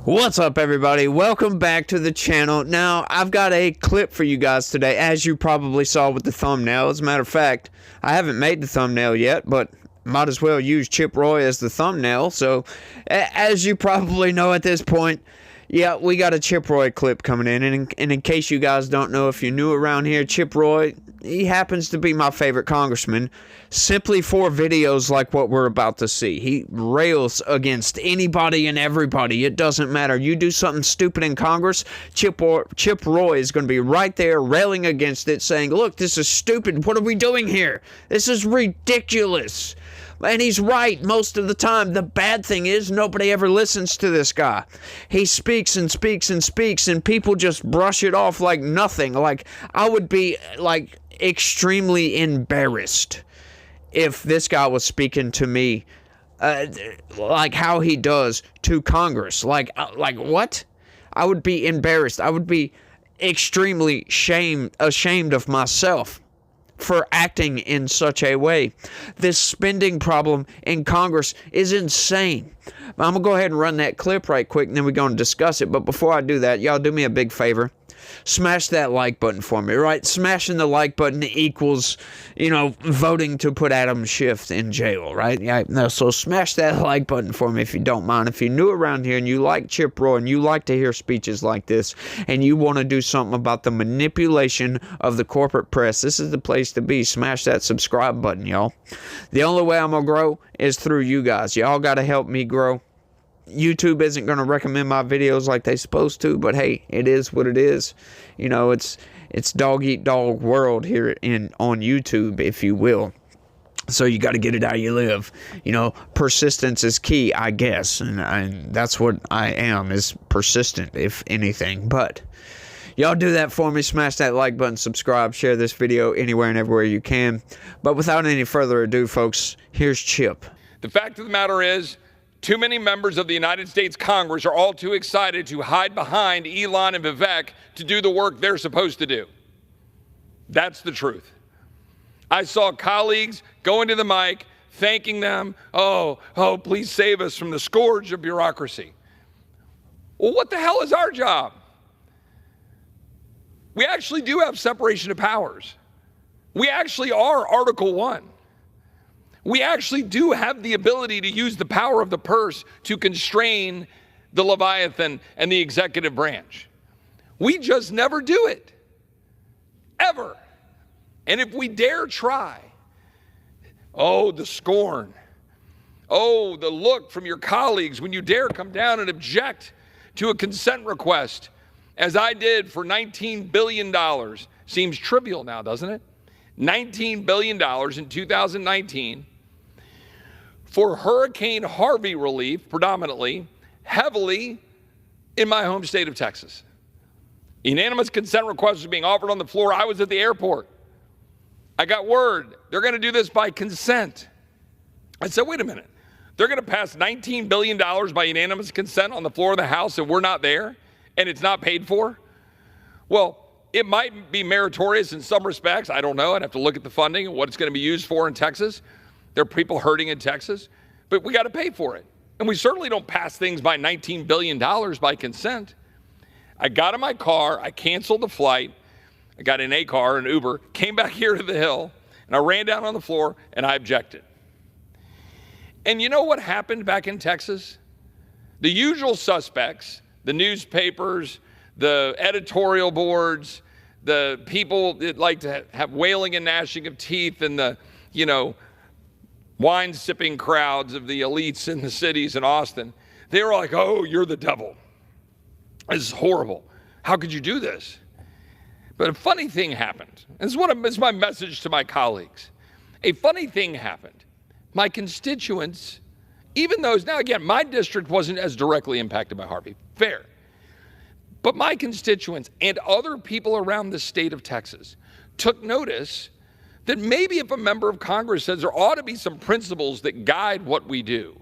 What's up, everybody? Welcome back to the channel. Now, I've got a clip for you guys today, as you probably saw with the thumbnail. As a matter of fact, I haven't made the thumbnail yet, but might as well use Chip Roy as the thumbnail. So, as you probably know at this point, yeah, we got a Chip Roy clip coming in. And in case you guys don't know, if you're new around here, Chip Roy, he happens to be my favorite congressman, simply for videos like what we're about to see. He rails against anybody and everybody. It doesn't matter. You do something stupid in Congress, Chip Roy is going to be right there railing against it, saying, look, this is stupid. What are we doing here? This is ridiculous. And he's right most of the time. The bad thing is nobody ever listens to this guy. He speaks and speaks and speaks, and people just brush it off like nothing. Like, I would be, like, extremely embarrassed if this guy was speaking to me like how he does to Congress. Like what? I would be embarrassed. I would be extremely ashamed of myself for acting in such a way. This spending problem in Congress is insane. I'm going to go ahead and run that clip right quick, and then we're going to discuss it. But before I do that, y'all do me a big favor. Smash that like button for me, right? Smashing the like button equals, voting to put Adam Schiff in jail, right? Yeah, no, so smash that like button for me if you don't mind. If you're new around here and you like Chip Roy and you like to hear speeches like this and you want to do something about the manipulation of the corporate press, this is the place to be. Smash that subscribe button, y'all. The only way I'm going to grow is through you guys. Y'all got to help me grow. YouTube isn't going to recommend my videos like they're supposed to, but hey, it is what it is. It's dog eat dog world here on YouTube, if you will. So you got to get it how you live. Persistence is key, I guess, and that's what I am, is persistent, if anything. But y'all do that for me. Smash that like button, subscribe, share this video anywhere and everywhere you can. But without any further ado, folks, here's Chip. The fact of the matter is, too many members of the United States Congress are all too excited to hide behind Elon and Vivek to do the work they're supposed to do. That's the truth. I saw colleagues going to the mic, thanking them, oh, please save us from the scourge of bureaucracy. Well, what the hell is our job? We actually do have separation of powers. We actually are Article 1. We actually do have the ability to use the power of the purse to constrain the Leviathan and the executive branch. We just never do it. Ever. And if we dare try, oh, the scorn. Oh, the look from your colleagues when you dare come down and object to a consent request, as I did for $19 billion. Seems trivial now, doesn't it? $19 billion in 2019. For Hurricane Harvey relief, predominantly, heavily in my home state of Texas. Unanimous consent request was being offered on the floor. I was at the airport. I got word they're going to do this by consent. I said, wait a minute. They're going to pass $19 billion by unanimous consent on the floor of the House and we're not there and it's not paid for? Well, it might be meritorious in some respects. I don't know. I'd have to look at the funding and what it's going to be used for in Texas. There are people hurting in Texas, but we got to pay for it. And we certainly don't pass things by $19 billion by consent. I got in my car, I canceled the flight, I got in a car, an Uber, came back here to the Hill, and I ran down on the floor and I objected. And you know what happened back in Texas? The usual suspects, the newspapers, the editorial boards, the people that like to have wailing and gnashing of teeth, and the, wine-sipping crowds of the elites in the cities in Austin, they were like, oh, you're the devil. This is horrible. How could you do this? But a funny thing happened. This is my message to my colleagues. A funny thing happened. My constituents, even those, now again, my district wasn't as directly impacted by Harvey, fair. But my constituents and other people around the state of Texas took notice that maybe if a member of Congress says there ought to be some principles that guide what we do,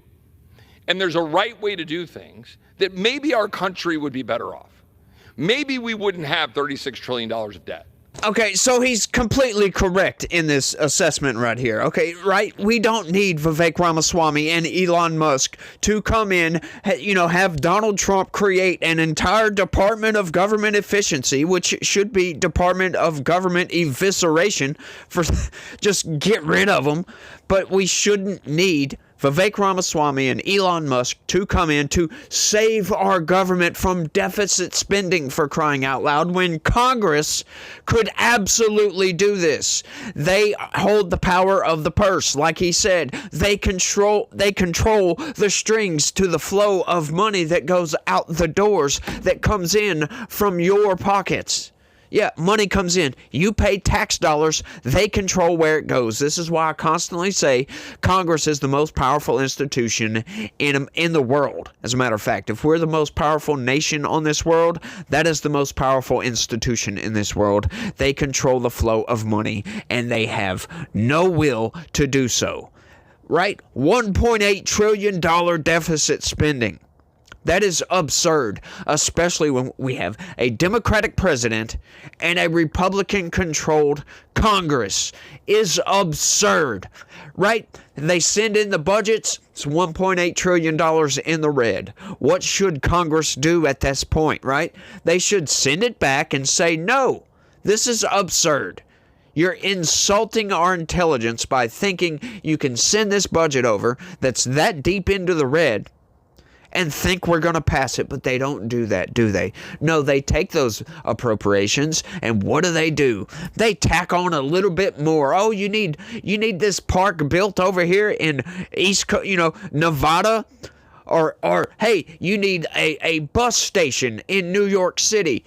and there's a right way to do things, that maybe our country would be better off. Maybe we wouldn't have $36 trillion of debt. Okay, so he's completely correct in this assessment right here. Okay, right? We don't need Vivek Ramaswamy and Elon Musk to come in, have Donald Trump create an entire Department of Government Efficiency, which should be Department of Government Evisceration, for just get rid of them. But we shouldn't need Vivek Ramaswamy and Elon Musk to come in to save our government from deficit spending, for crying out loud, when Congress could absolutely do this. They hold the power of the purse, like he said. They control the strings to the flow of money that goes out the doors, that comes in from your pockets. Yeah, money comes in. You pay tax dollars. They control where it goes. This is why I constantly say Congress is the most powerful institution in the world. As a matter of fact, if we're the most powerful nation on this world, that is the most powerful institution in this world. They control the flow of money, and they have no will to do so. Right? $1.8 trillion deficit spending. That is absurd, especially when we have a Democratic president and a Republican-controlled Congress. Is absurd, right? They send in the budgets, it's $1.8 trillion in the red. What should Congress do at this point, right? They should send it back and say, no, this is absurd. You're insulting our intelligence by thinking you can send this budget over that's that deep into the red and think we're going to pass it, but they don't do that, do they? No, they take those appropriations, and what do? They tack on a little bit more. Oh, you need this park built over here in Nevada, or hey, you need a bus station in New York City.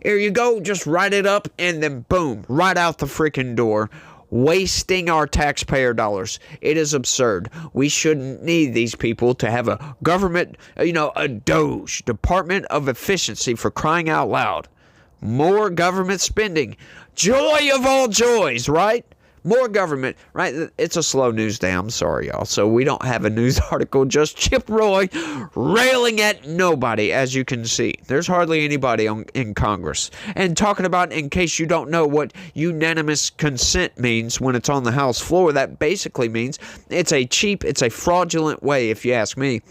Here you go, just write it up, and then boom, right out the freaking door. Wasting our taxpayer dollars. It is absurd. We shouldn't need these people to have a government, a DOGE, Department of Efficiency, for crying out loud. More government spending. Joy of all joys, right? More government, right? It's a slow news day. I'm sorry, y'all. So we don't have a news article. Just Chip Roy railing at nobody, as you can see. There's hardly anybody in Congress. And talking about, in case you don't know what unanimous consent means when it's on the House floor, that basically means it's a fraudulent way, if you ask me,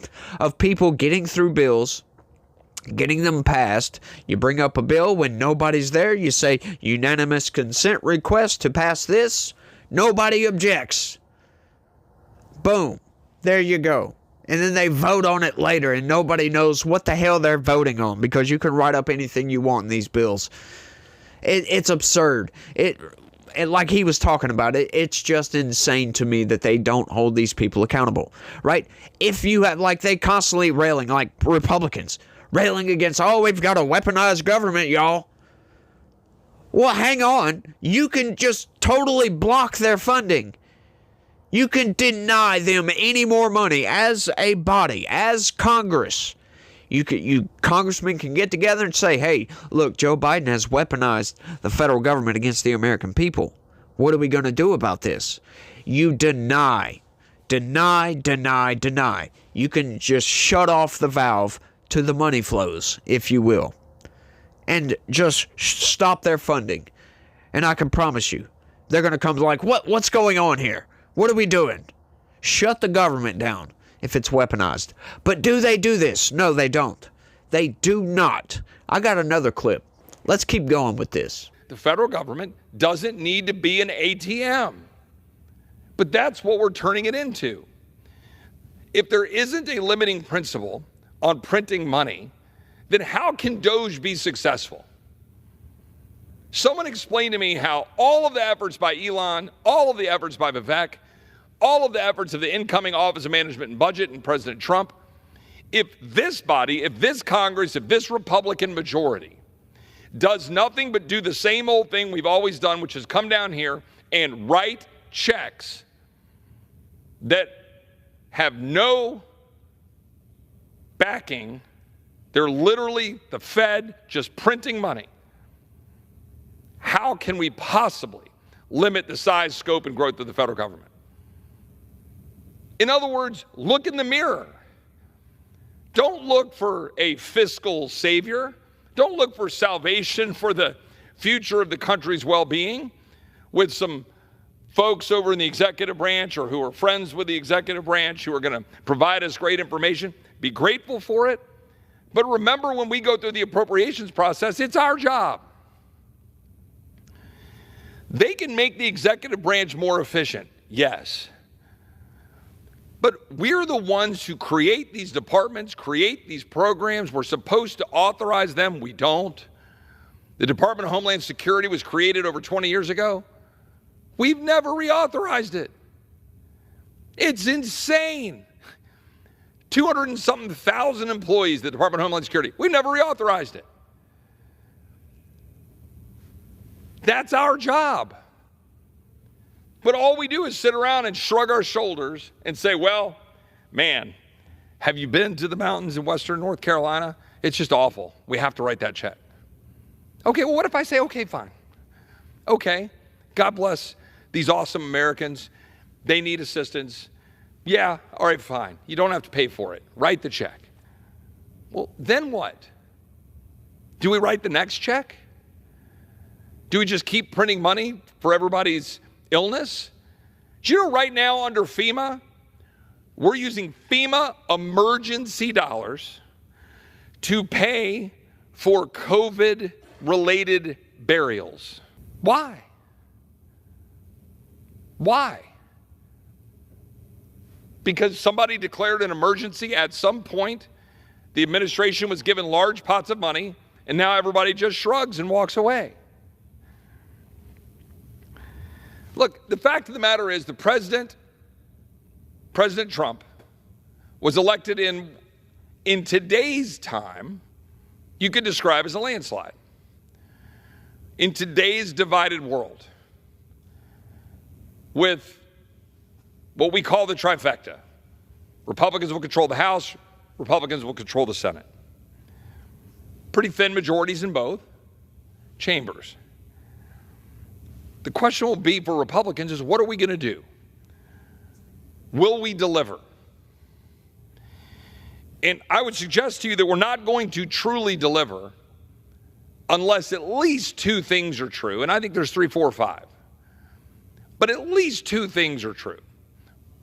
of people getting through bills, getting them passed. You bring up a bill when nobody's there. You say, unanimous consent request to pass this. Nobody objects. Boom. There you go. And then they vote on it later, and nobody knows what the hell they're voting on, because you can write up anything you want in these bills. It's absurd. And like he was talking about, it's just insane to me that they don't hold these people accountable, right? If you have, like, they constantly railing, like Republicans, railing against, we've got a weaponized government, y'all. Well, hang on. You can just totally block their funding. You can deny them any more money as a body, as Congress. You congressmen can get together and say, hey, look, Joe Biden has weaponized the federal government against the American people. What are we going to do about this? You deny. You can just shut off the valve to the money flows, if you will, and just stop their funding. And I can promise you, they're going to come like, what's going on here? What are we doing? Shut the government down if it's weaponized. But do they do this? No, they don't. They do not. I got another clip. Let's keep going with this. The federal government doesn't need to be an ATM. But that's what we're turning it into. If there isn't a limiting principle on printing money, then how can DOGE be successful? Someone explain to me how all of the efforts by Elon, all of the efforts by Vivek, all of the efforts of the incoming Office of Management and Budget and President Trump, if this body, if this Congress, if this Republican majority does nothing but do the same old thing we've always done, which is come down here and write checks that have no backing, they're literally the Fed just printing money. How can we possibly limit the size, scope, and growth of the federal government? In other words, look in the mirror. Don't look for a fiscal savior. Don't look for salvation for the future of the country's well-being with some folks over in the executive branch or who are friends with the executive branch who are going to provide us great information. Be grateful for it. But remember, when we go through the appropriations process, it's our job. They can make the executive branch more efficient, yes. But we're the ones who create these departments, create these programs. We're supposed to authorize them. We don't. The Department of Homeland Security was created over 20 years ago. We've never reauthorized it. It's insane. 200 and something thousand employees, the Department of Homeland Security. We've never reauthorized it. That's our job. But all we do is sit around and shrug our shoulders and say, well, man, have you been to the mountains in western North Carolina? It's just awful. We have to write that check. Okay, well, what if I say, okay, fine. Okay, God bless these awesome Americans. They need assistance. Yeah, all right, fine. You don't have to pay for it. Write the check. Well, then what? Do we write the next check? Do we just keep printing money for everybody's illness? Do you know right now under FEMA, we're using FEMA emergency dollars to pay for COVID-related burials. Why? Why? Because somebody declared an emergency at some point, the administration was given large pots of money, and now everybody just shrugs and walks away. Look, the fact of the matter is President Trump, was elected in today's time, you could describe as a landslide. In today's divided world, with what we call the trifecta. Republicans will control the House, Republicans will control the Senate. Pretty thin majorities in both chambers. The question will be for Republicans is, what are we going to do? Will we deliver? And I would suggest to you that we're not going to truly deliver unless at least two things are true. And I think there's 3, 4, 5. But at least two things are true.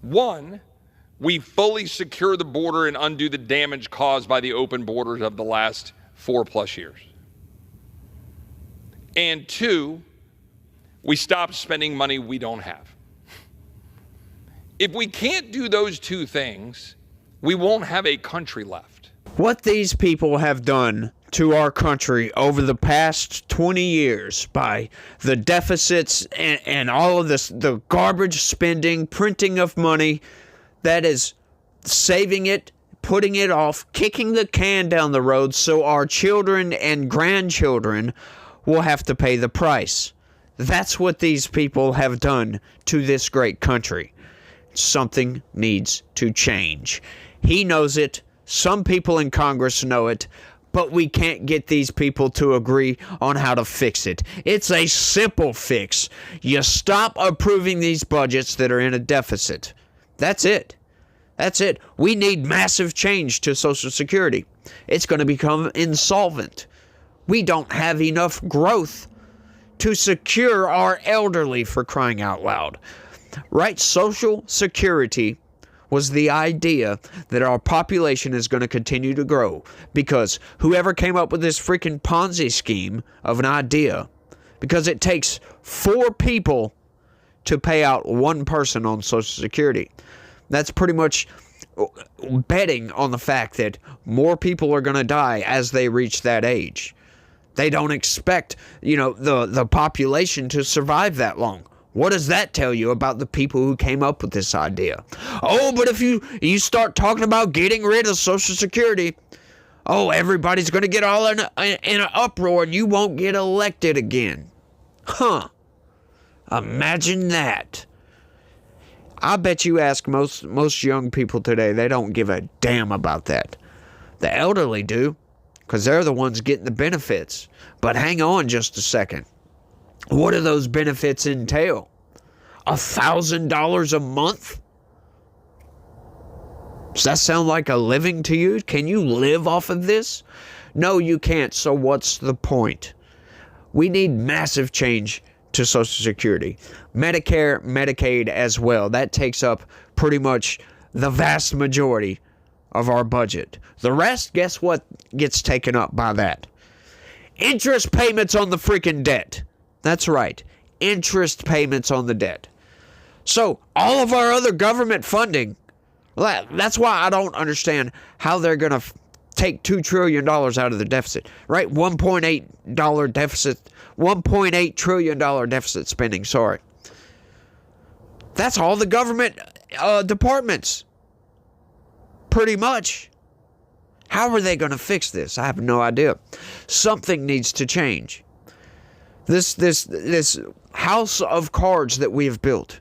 One, we fully secure the border and undo the damage caused by the open borders of the last 4+ years. And two, we stop spending money we don't have. If we can't do those two things, we won't have a country left. What these people have done to our country over the past 20 years by the deficits and all of this, the garbage spending, printing of money, that is saving it, putting it off, kicking the can down the road so our children and grandchildren will have to pay the price. That's what these people have done to this great country. Something needs to change. He knows it. Some people in Congress know it. But we can't get these people to agree on how to fix it. It's a simple fix. You stop approving these budgets that are in a deficit. That's it. That's it. We need massive change to Social Security. It's going to become insolvent. We don't have enough growth to secure our elderly, for crying out loud. Right? Social Security was the idea that our population is going to continue to grow because whoever came up with this freaking Ponzi scheme of an idea, because it takes 4 people to pay out 1 person on Social Security. That's pretty much betting on the fact that more people are going to die as they reach that age. They don't expect, the population to survive that long. What does that tell you about the people who came up with this idea? Oh, but if you start talking about getting rid of Social Security, everybody's going to get all in an uproar and you won't get elected again. Huh. Imagine that. I bet you ask most young people today, they don't give a damn about that. The elderly do, because they're the ones getting the benefits. But hang on just a second. What do those benefits entail? $1,000 a month? Does that sound like a living to you? Can you live off of this? No, you can't. So what's the point? We need massive change to Social Security. Medicare, Medicaid as well. That takes up pretty much the vast majority of our budget. The rest, guess what gets taken up by that? Interest payments on the freaking debt. That's right. Interest payments on the debt. So all of our other government funding, that's why I don't understand how they're going to take $2 trillion out of the deficit, right? $1.8 deficit, $1.8 trillion deficit spending, sorry. That's all the government departments. Pretty much. How are they going to fix this? I have no idea. Something needs to change. This house of cards that we have built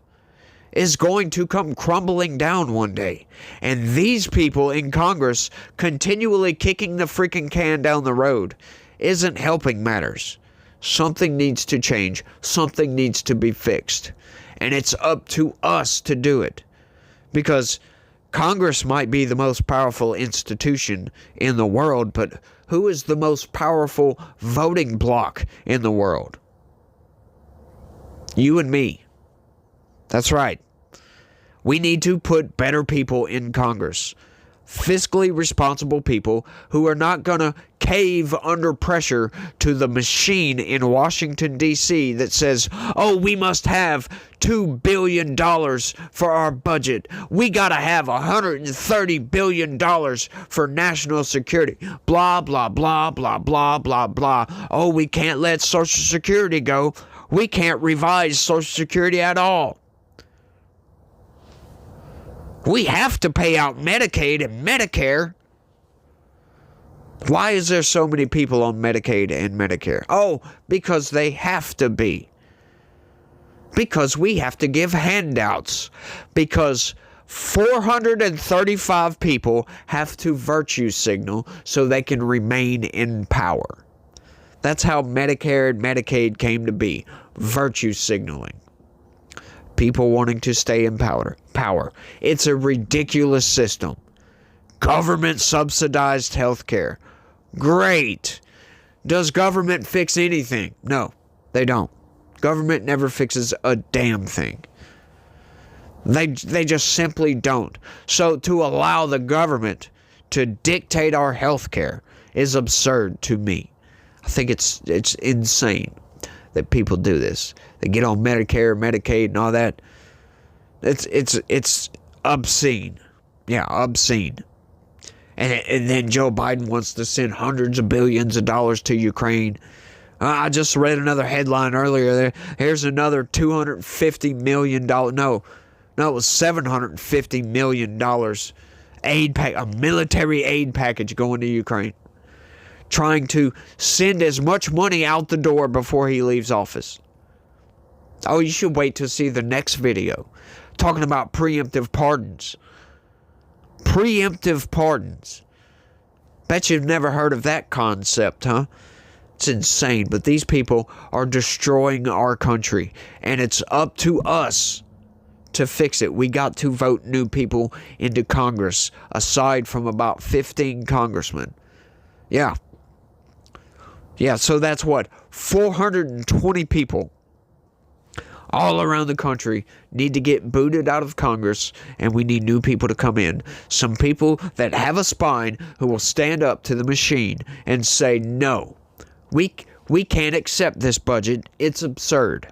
is going to come crumbling down one day. And these people in Congress continually kicking the freaking can down the road isn't helping matters. Something needs to change. Something needs to be fixed. And it's up to us to do it. Because Congress might be the most powerful institution in the world, but who is the most powerful voting bloc in the world? You and me. That's right. We need to put better people in Congress. Fiscally responsible people who are not going to cave under pressure to the machine in Washington, D.C. that says, oh, we must have $2 billion for our budget. We got to have $130 billion for national security. Blah, blah, blah, blah, blah, blah, blah. Oh, we can't let Social Security go. We can't revise Social Security at all. We have to pay out Medicaid and Medicare. Why is there so many people on Medicaid and Medicare? Oh, because they have to be. Because we have to give handouts. Because 435 people have to virtue signal so they can remain in power. That's how Medicare and Medicaid came to be. Virtue signaling. People wanting to stay in power. It's a ridiculous system. Government subsidized health care. Great. Does government fix anything? No, they don't. Government never fixes a damn thing. They just simply don't. So to allow the government to dictate our health care is absurd to me. I think it's insane that people do this. They get on Medicare, Medicaid, and all that. It's obscene. Yeah, obscene. And then Joe Biden wants to send hundreds of billions of dollars to Ukraine. I just read another headline earlier. Here's another $250 million. No, it was $750 million a military aid package going to Ukraine. Trying to send as much money out the door before he leaves office. Oh, you should wait to see the next video. Talking about preemptive pardons. Preemptive pardons. Bet you've never heard of that concept, huh? It's insane, but these people are destroying our country, and it's up to us to fix it. We got to vote new people into Congress, aside from about 15 congressmen. Yeah, so that's what? 420 people all around the country need to get booted out of Congress, and we need new people to come in. Some people that have a spine who will stand up to the machine and say, no, we can't accept this budget. It's absurd.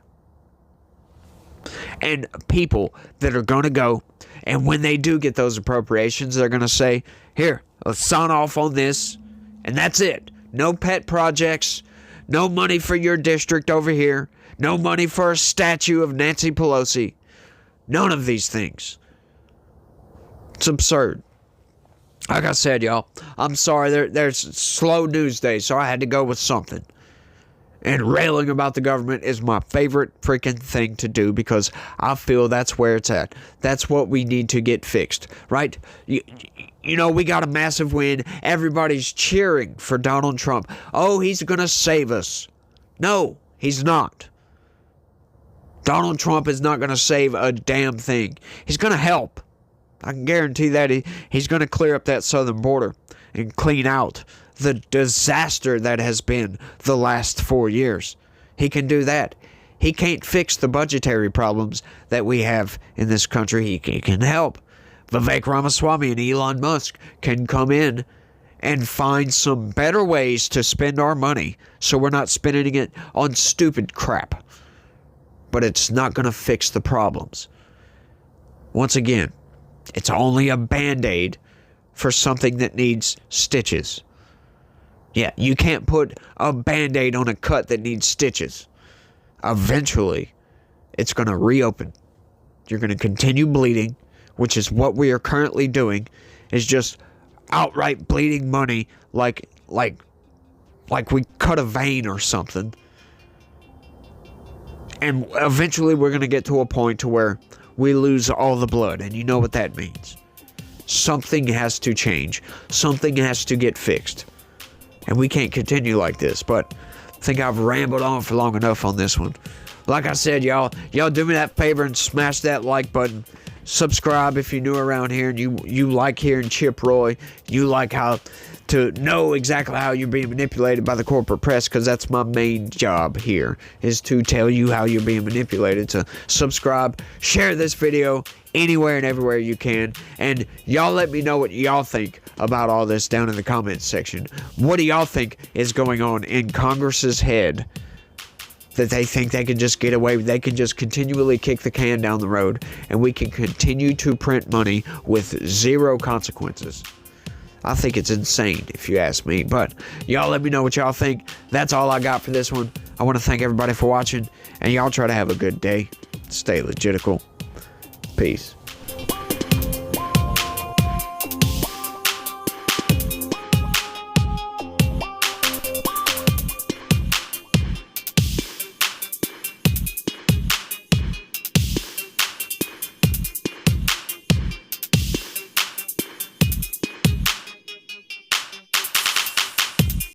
And people that are going to go, and when they do get those appropriations, they're going to say, here, let's sign off on this, and that's it. No pet projects, no money for your district over here, no money for a statue of Nancy Pelosi. None of these things. It's absurd. Like I said, y'all, I'm sorry, there's slow news day, so I had to go with something. And railing about the government is my favorite freaking thing to do because I feel that's where it's at. That's what we need to get fixed, right? You know, we got a massive win. Everybody's cheering for Donald Trump. Oh, he's going to save us. No, he's not. Donald Trump is not going to save a damn thing. He's going to help. I can guarantee that he's going to clear up that southern border and clean out the disaster that has been the last 4 years. He can do that. He can't fix the budgetary problems that we have in this country. He can help. Vivek Ramaswamy and Elon Musk can come in and find some better ways to spend our money so we're not spending it on stupid crap. But it's not going to fix the problems. Once again, it's only a Band-Aid for something that needs stitches. Yeah, you can't put a Band-Aid on a cut that needs stitches. Eventually, it's going to reopen. You're going to continue bleeding, which is what we are currently doing, is just outright bleeding money like we cut a vein or something. And eventually we're going to get to a point to where we lose all the blood, and you know what that means. Something has to change. Something has to get fixed. And we can't continue like this, but I think I've rambled on for long enough on this one. Like I said, y'all do me that favor and smash that like button. Subscribe if you're new around here and you like hearing Chip Roy. You like how to know exactly how you're being manipulated by the corporate press, because that's my main job here, is to tell you how you're being manipulated. So subscribe, share this video anywhere and everywhere you can, and y'all let me know what y'all think about all this down in the comments section. What do y'all think is going on in Congress's head that they think they can just get away with? They can just continually kick the can down the road, and we can continue to print money with zero consequences. I think it's insane, if you ask me. But y'all let me know what y'all think. That's all I got for this one. I want to thank everybody for watching, and y'all try to have a good day. Stay legitical. Peace.